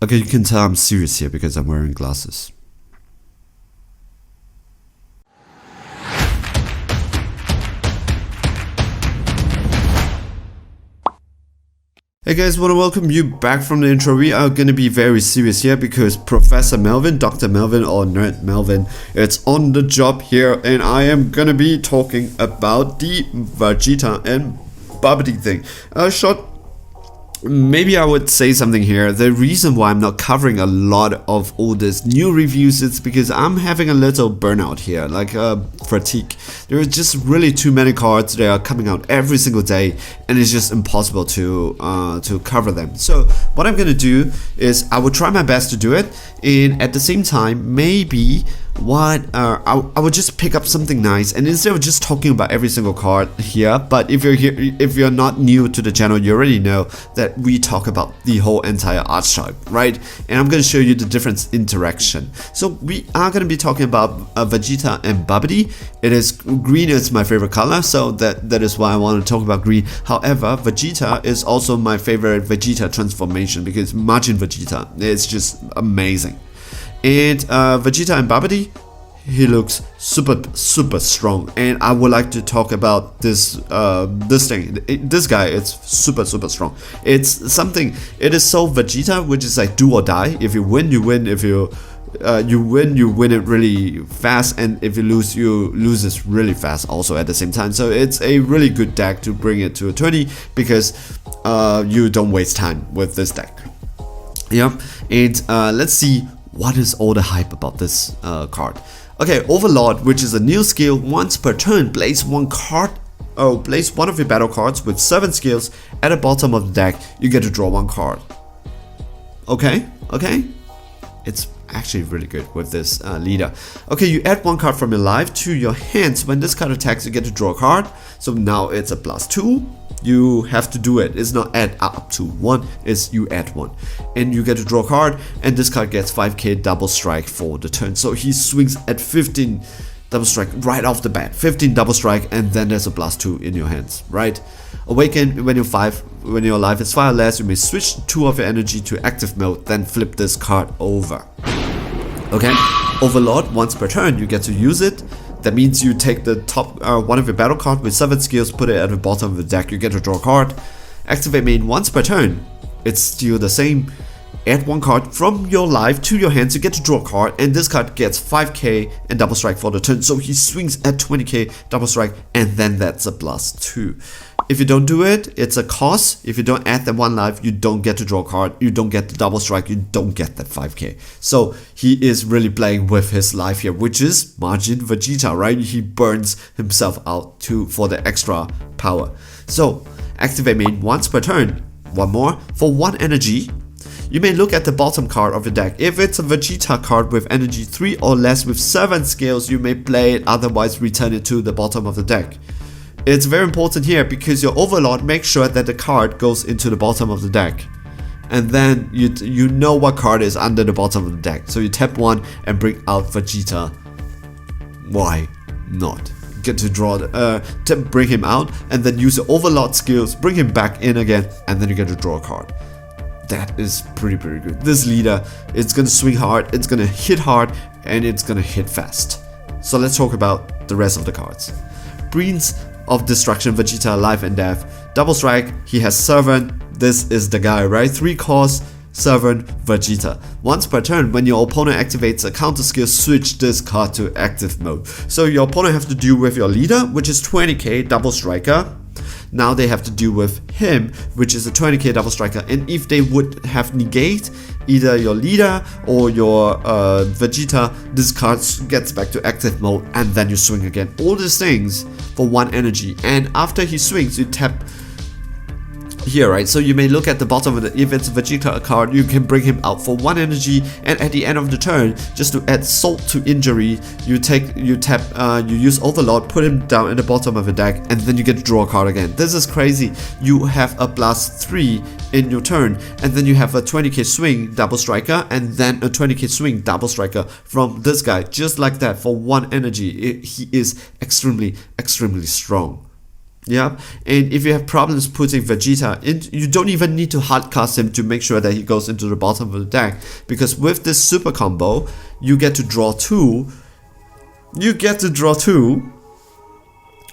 Okay, you can tell I'm serious here because I'm wearing glasses. Hey guys, want to welcome you back from the intro. We are going to be very serious here because Professor Melvin, Dr. Melvin or Nerd Melvin, it's on the job here, and I am going to be talking about the Vegeta and Babidi thing. Maybe I would say something here. The reason why I'm not covering a lot of all this new reviews is because I'm having a little burnout here, like fatigue. There are just really too many cards that are coming out every single day, and it's just impossible to cover them. So what I'm gonna do is I will try my best to do it, and at the same time, maybe I would just pick up something nice, and instead of just talking about every single card here, but if you're not new to the channel, you already know that we talk about the whole entire archetype, right? And I'm going to show you the different interaction. So we are going to be talking about Vegeta and Babidi. Green is my favorite color, so that is why I want to talk about green. However, Vegeta is also my favorite Vegeta transformation because Majin Vegeta is just amazing. And Vegeta and Babidi, he looks super strong, and I would like to talk about this thing. This guy is super strong. It's something. It is so Vegeta, which is like do or die. If you win, you win. If you win it really fast, and if you lose it really fast also at the same time. So it's a really good deck to bring it to a tourney because you don't waste time with this deck. Yeah, and let's see what is all the hype about this card. Okay, Overlord, which is a new skill, once per turn, place one of your battle cards with 7 skills at the bottom of the deck. You get to draw 1 card. Okay, it's actually really good with this leader. Okay, you add 1 card from your life to your hands. When this card attacks, you get to draw a card. So now it's a +2. You have to do it. It's not add up to 1, it's you add 1. And you get to draw a card, and this card gets 5k double strike for the turn. So he swings at 15 double strike right off the bat. 15 double strike, and then there's a +2 in your hands, right? Awaken, when your life is 5 or less, you may switch 2 of your energy to active mode, then flip this card over. Okay, Overlord, once per turn, you get to use it. That means you take the top one of your battle card with 7 skills, put it at the bottom of the deck, you get to draw a card. Activate main once per turn. It's still the same. Add 1 card from your life to your hands, you get to draw a card, and this card gets 5k and double strike for the turn. So he swings at 20k double strike, and then that's a +2. If you don't do it, it's a cost. If you don't add that 1 life, you don't get to draw a card, you don't get the double strike, you don't get that 5k. So he is really playing with his life here, which is Majin Vegeta, right? He burns himself out for the extra power. So activate main once per turn. 1 more. For 1 energy, you may look at the bottom card of your deck. If it's a Vegeta card with energy 3 or less with 7 skills, you may play it, otherwise return it to the bottom of the deck. It's very important here because your Overlord makes sure that the card goes into the bottom of the deck. And then you know what card is under the bottom of the deck. So you tap 1 and bring out Vegeta. Why not? Get to draw to bring him out, and then use the Overlord skills, bring him back in again, and then you get to draw a card. That is pretty good. This leader, it's gonna swing hard, it's gonna hit hard, and it's gonna hit fast. So let's talk about the rest of the cards. Breens of Destruction, Vegeta, Life and Death. Double strike, he has Servant. This is the guy, right? 3 cost, Servant, Vegeta. Once per turn, when your opponent activates a counter skill, switch this card to active mode. So your opponent have to deal with your leader, which is 20k double striker. Now they have to deal with him, which is a 20k double striker. And if they would have negate either your leader or your Vegeta, this card gets back to active mode, and then you swing again. All these things for 1 energy. And after he swings, you tap here, right? So you may look at the bottom of it. If it's a Vegeta card, you can bring him out for 1 energy, and at the end of the turn, just to add salt to injury, you use Overlord, put him down in the bottom of the deck, and then you get to draw a card again. This is crazy. You have a +3 in your turn, and then you have a 20k swing double striker, and then a 20k swing double striker from this guy, just like that for 1 energy. He is extremely strong. Yeah, and if you have problems putting Vegeta in, you don't even need to hard cast him to make sure that he goes into the bottom of the deck, because with this super combo, you get to draw two. You get to draw two.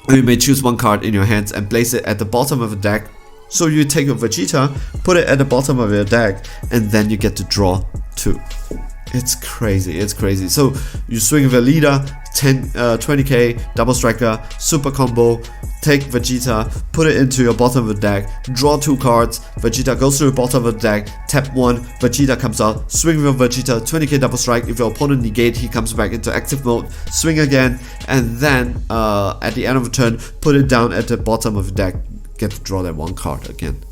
You may choose one card in your hands and place it at the bottom of the deck. So you take your Vegeta, put it at the bottom of your deck, and then you get to draw two. It's crazy, it's crazy. So you swing with a leader, 20k, double striker, super combo, take Vegeta, put it into your bottom of the deck, draw two cards, Vegeta goes to the bottom of the deck, tap one, Vegeta comes out, swing with Vegeta, 20k double strike. If your opponent negate, he comes back into active mode, swing again, and then at the end of the turn, put it down at the bottom of the deck, get to draw that one card again.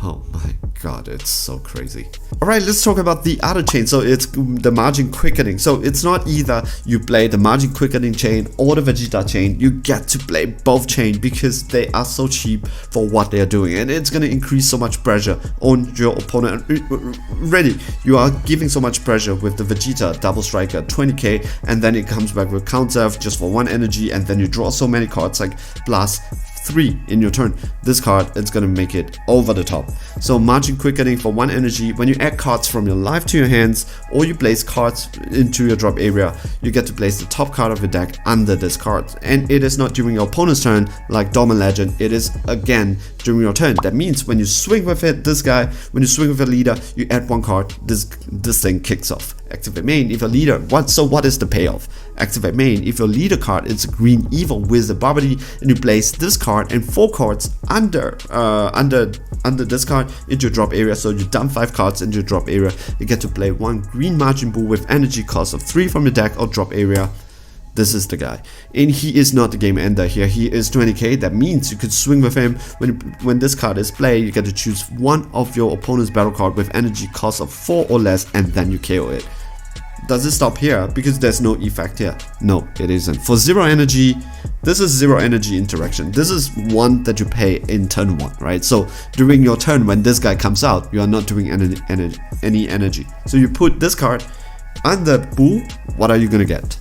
Oh my god, it's so crazy. Alright, let's talk about the other chain. So it's the margin quickening. So it's not either you play the margin quickening chain or the Vegeta chain. You get to play both chain because they are so cheap for what they are doing, and it's going to increase so much pressure on your opponent. Ready, you are giving so much pressure with the Vegeta double striker 20k, and then it comes back with counter just for 1 energy, and then you draw so many cards like plus 3 in your turn. This card, it's gonna make it over the top. So margin quickening for 1 energy. When you add cards from your life to your hands, or you place cards into your drop area, you get to place the top card of your deck under this card, and it is not during your opponent's turn like Dormant Legend. It is again during your turn. That means when you swing with it, this guy, when you swing with a leader, you add 1 card, this thing kicks off. Activate main if a leader, what is the payoff? Activate main if your leader card is green evil with the Barbary, and you place this card and 4 cards under this card into your drop area. So you dump 5 cards into your drop area. You get to play 1 green Majin Buu with energy cost of 3 from the deck or drop area. This is the guy, and he is not the game ender here. He is 20k. That means you could swing with him. When this card is played, you get to choose one of your opponent's battle card with energy cost of 4 or less, and then you KO it. Does it stop here? Because there's no effect here. No, it isn't. For 0 energy, this is 0 energy interaction. This is one that you pay in turn 1, right? So during your turn, when this guy comes out, you are not doing any energy. So you put this card under Buu. What are you gonna get?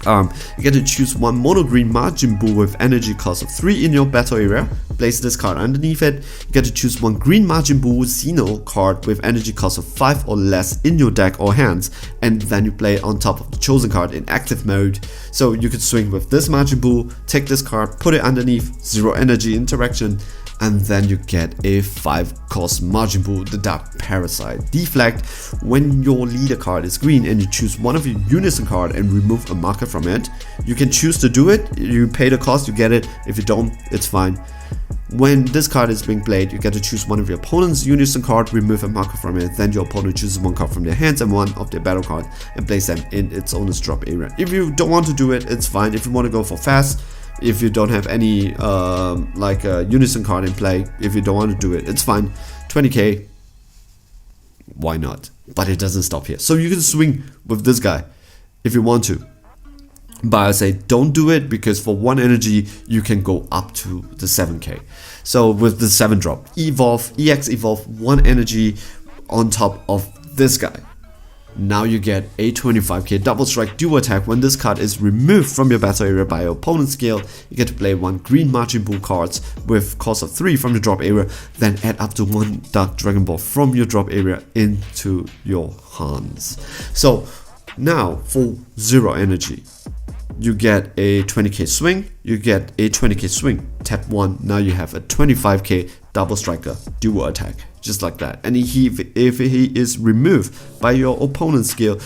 You get to choose 1 mono green Majin Buu with energy cost of 3 in your battle area. Place this card underneath it. You get to choose 1 green Majin Buu Xeno card with energy cost of 5 or less in your deck or hands, and then you play it on top of the chosen card in active mode. So you could swing with this Majin Buu, take this card, put it underneath, 0 energy interaction, and then you get a 5-cost Majin Buu, the Dark Parasite. Deflect when your leader card is green and you choose one of your unison card and remove a marker from it. You can choose to do it. You pay the cost, you get it. If you don't, it's fine. When this card is being played, you get to choose one of your opponent's unison card, remove a marker from it. Then your opponent chooses 1 card from their hands and 1 of their battle card and place them in its owner's drop area. If you don't want to do it, it's fine. If you want to go for fast, if you don't have any like a unison card in play, if you don't want to do it, it's fine. 20k, why not? But it doesn't stop here. So you can swing with this guy if you want to, but I say don't do it, because for 1 energy you can go up to the 7k. So with the 7 drop, EX evolve 1 energy on top of this guy. Now you get a 25k double strike duo attack. When this card is removed from your battle area by your opponent's skill, you get to play 1 green Majin Buu cards with cost of 3 from the drop area, then add up to 1 Dark Dragon Ball from your drop area into your hands. So now for 0 energy, you get a 20k swing, you get a 20k swing, tap 1, now you have a 25k double striker duo attack, just like that. And if he is removed by your opponent's skill,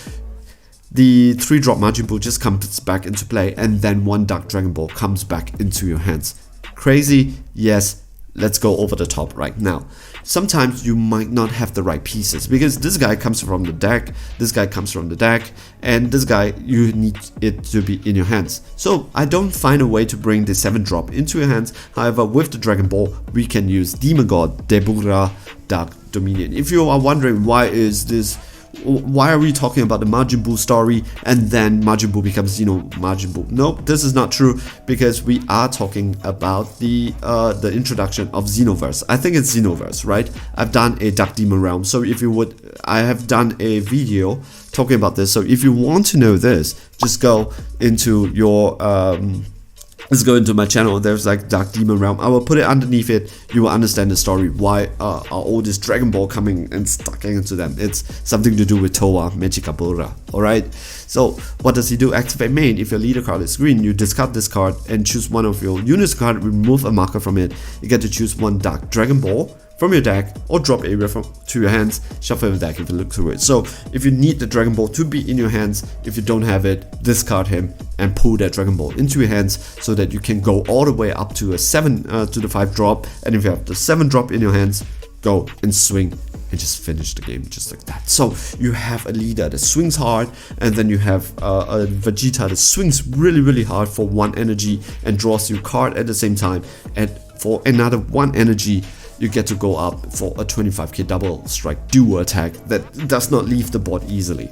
the 3-drop Majin Buu just comes back into play, and then 1 Dark Dragon Ball comes back into your hands. Crazy? Yes. Let's go over the top right now. Sometimes you might not have the right pieces, because this guy comes from the deck, this guy comes from the deck, and this guy, you need it to be in your hands. So I don't find a way to bring the 7-drop into your hands. However, with the Dragon Ball, we can use Demon God, Debura, Dark Dominion. If you are wondering why are we talking about the Majin Buu story and then Majin Buu becomes Majin Buu? Nope, this is not true, because we are talking about the introduction of Xenoverse. I think it's Xenoverse, right? I've done a Dark Demon Realm, so I have done a video talking about this. So if you want to know this, just go into your let's go into my channel. There's like Dark Demon Realm. I will put it underneath it. You will understand the story. Why are all this Dragon Ball coming and stacking into them? It's something to do with Towa Mechikabura. Alright. So what does he do? Activate main. If your leader card is green, you discard this card and choose one of your units card. Remove a marker from it. You get to choose one Dark Dragon Ball from your deck, or drop area to your hands, shuffle the deck if you look through it. So if you need the Dragon Ball to be in your hands, if you don't have it, discard him and pull that Dragon Ball into your hands so that you can go all the way up to a 7 to the 5 drop. And if you have the 7 drop in your hands, go and swing and just finish the game just like that. So you have a leader that swings hard, and then you have a Vegeta that swings really hard for 1 energy and draws you a card at the same time, and for another 1 energy you get to go up for a 25k double strike duo attack that does not leave the board easily.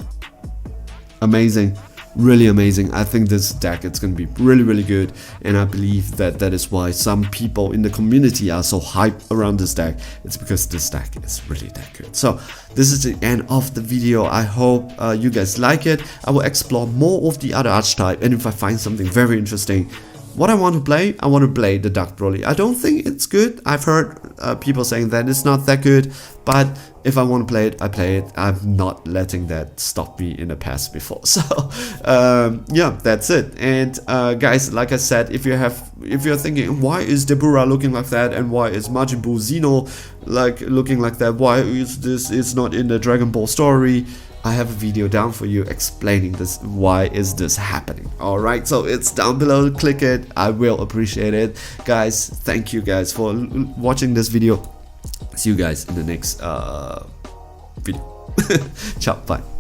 Amazing, really amazing. I think this deck, it's gonna be really good, and I believe that that is why some people in the community are so hyped around this deck. It's because this deck is really that good. So this is the end of the video. I hope you guys like it. I will explore more of the other archetype, and if I find something very interesting, what I want to play the Dark Broly. I don't think it's good. I've heard people saying that it's not that good, but if I want to play it, I play it. I'm not letting that stop me in the past before. So yeah, that's it. And guys, like I said, if you're thinking, why is Deborah looking like that, and why is Majin Buu Xeno like looking like that, why is this is not in the Dragon Ball story, I have a video down for you explaining this, why is this happening. Alright, so it's down below, click it, I will appreciate it. Guys, thank you guys for watching this video. See you guys in the next video. Ciao, bye.